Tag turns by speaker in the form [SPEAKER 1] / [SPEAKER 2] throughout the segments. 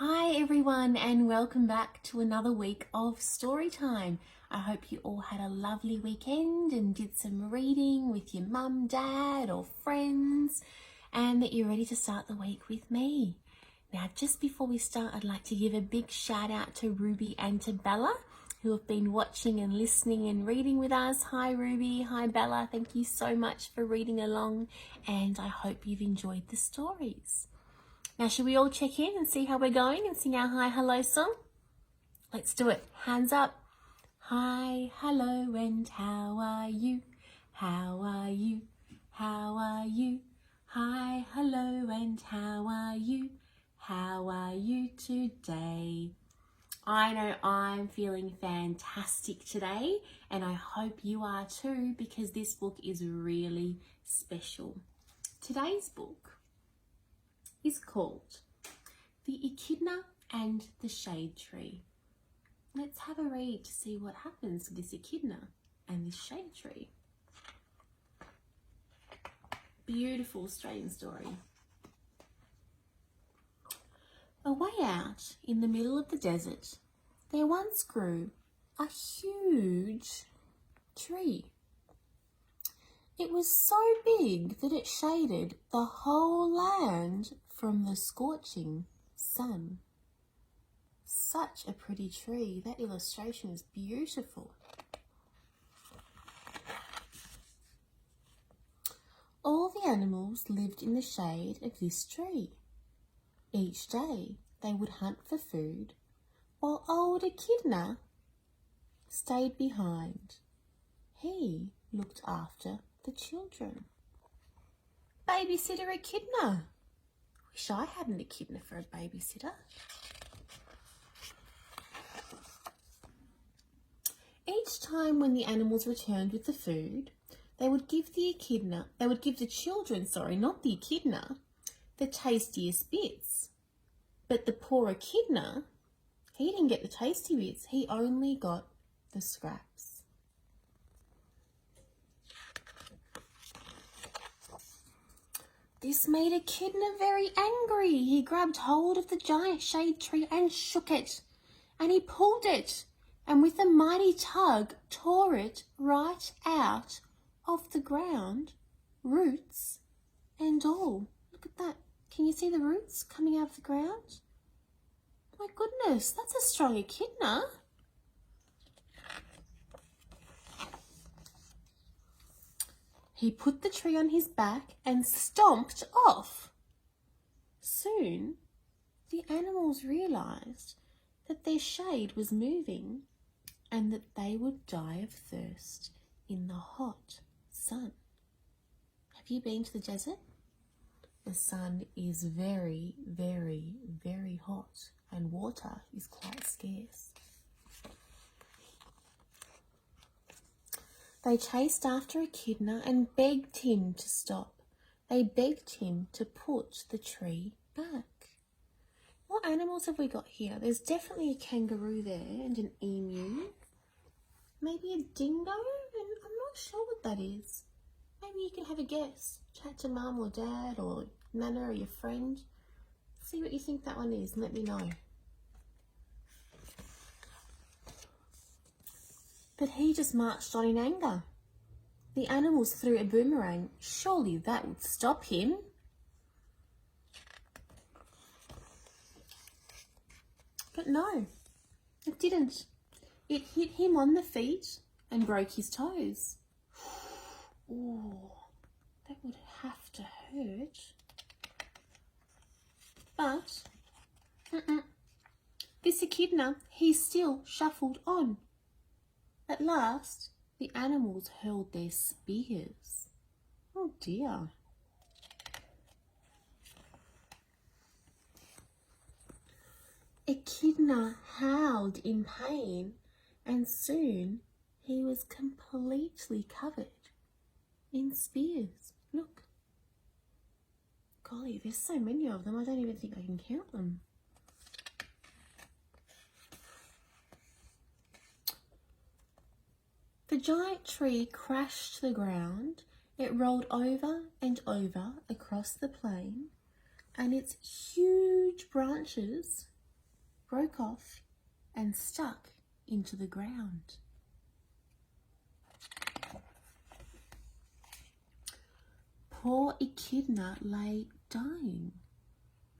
[SPEAKER 1] Hi everyone and welcome back to another week of Storytime. I hope you all had a lovely weekend and did some reading with your mum, dad or friends and that you're ready to start the week with me. Now just before we start, I'd like to give a big shout out to Ruby and to Bella who have been watching and listening and reading with us. Hi Ruby, hi Bella, thank you so much for reading along and I hope you've enjoyed the stories. Now, should we all check in and see how we're going and sing our hi, hello song? Let's do it. Hands up. Hi, hello, and how are you? How are you? How are you? Hi, hello, and how are you? How are you today? I know I'm feeling fantastic today, and I hope you are too, because this book is really special. Today's book is called The Echidna and the Shade Tree. Let's have a read to see what happens to this echidna and this shade tree. Beautiful Australian story. Away out in the middle of the desert, there once grew a huge tree. It was so big that it shaded the whole land from the scorching sun. Such a pretty tree. That illustration is beautiful. All the animals lived in the shade of this tree. Each day they would hunt for food, while old Echidna stayed behind. He looked after the children. Babysitter Echidna. Wish I had an echidna for a babysitter. Each time when the animals returned with the food, they would give the children, not the echidna, the tastiest bits. But the poor echidna, he didn't get the tasty bits, he only got the scraps. This made Echidna very angry. He grabbed hold of the giant shade tree and shook it, and he pulled it, and with a mighty tug tore it right out of the ground, roots and all. Look at that. Can you see the roots coming out of the ground? My goodness, that's a strong echidna. He put the tree on his back and stomped off. Soon, the animals realised that their shade was moving and that they would die of thirst in the hot sun. Have you been to the desert? The sun is very, very, very hot and water is quite scarce. They chased after Echidna and begged him to stop. They begged him to put the tree back. What animals have we got here? There's definitely a kangaroo there and an emu. Maybe a dingo? And I'm not sure what that is. Maybe you can have a guess. Chat to mum or dad or nana or your friend. See what you think that one is and let me know. But he just marched on in anger. The animals threw a boomerang. Surely that would stop him. But no, it didn't. It hit him on the feet and broke his toes. Oh, that would have to hurt. But, this echidna, he still shuffled on. At last, the animals hurled their spears. Oh dear. Echidna howled in pain, and soon he was completely covered in spears. Look. Golly, there's so many of them, I don't even think I can count them. The giant tree crashed to the ground. It rolled over and over across the plain, and its huge branches broke off and stuck into the ground. Poor Echidna lay dying.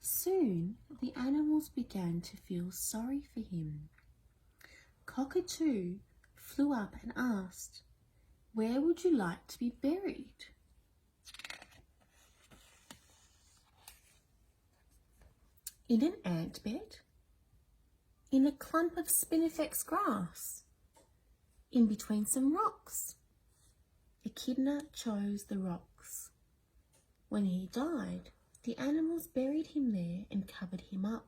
[SPEAKER 1] Soon the animals began to feel sorry for him. Cockatoo flew up and asked, "Where would you like to be buried?" "In an ant bed, in a clump of spinifex grass, in between some rocks." Echidna chose the rocks. When he died, the animals buried him there and covered him up.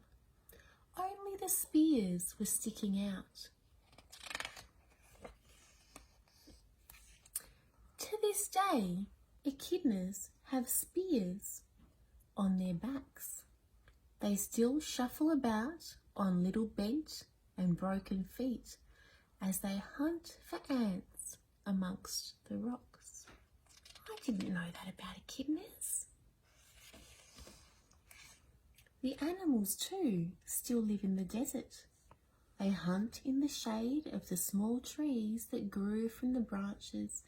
[SPEAKER 1] Only the spears were sticking out. To this day, echidnas have spears on their backs. They still shuffle about on little bent and broken feet as they hunt for ants amongst the rocks. I didn't know that about echidnas. The animals too still live in the desert. They hunt in the shade of the small trees that grew from the branches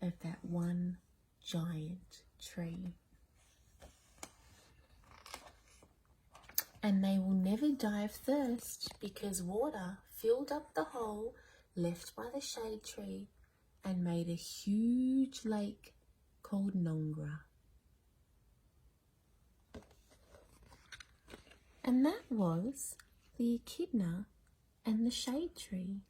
[SPEAKER 1] of that one giant tree. And they will never die of thirst because water filled up the hole left by the shade tree and made a huge lake called Nongra. And that was the echidna and the shade tree.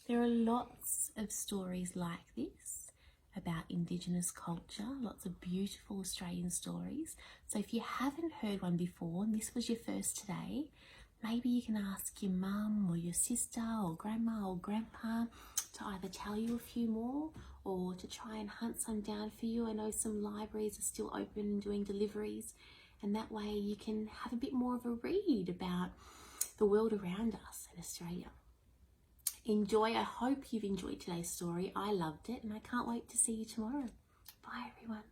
[SPEAKER 1] There are lots of stories like this about indigenous culture, lots of beautiful Australian stories. So if you haven't heard one before and this was your first today, maybe you can ask your mum or your sister or grandma or grandpa to either tell you a few more or to try and hunt some down for you. I know some libraries are still open and doing deliveries, and that way you can have a bit more of a read about the world around us in Australia. Enjoy. I hope you've enjoyed today's story. I loved it and I can't wait to see you tomorrow. Bye everyone.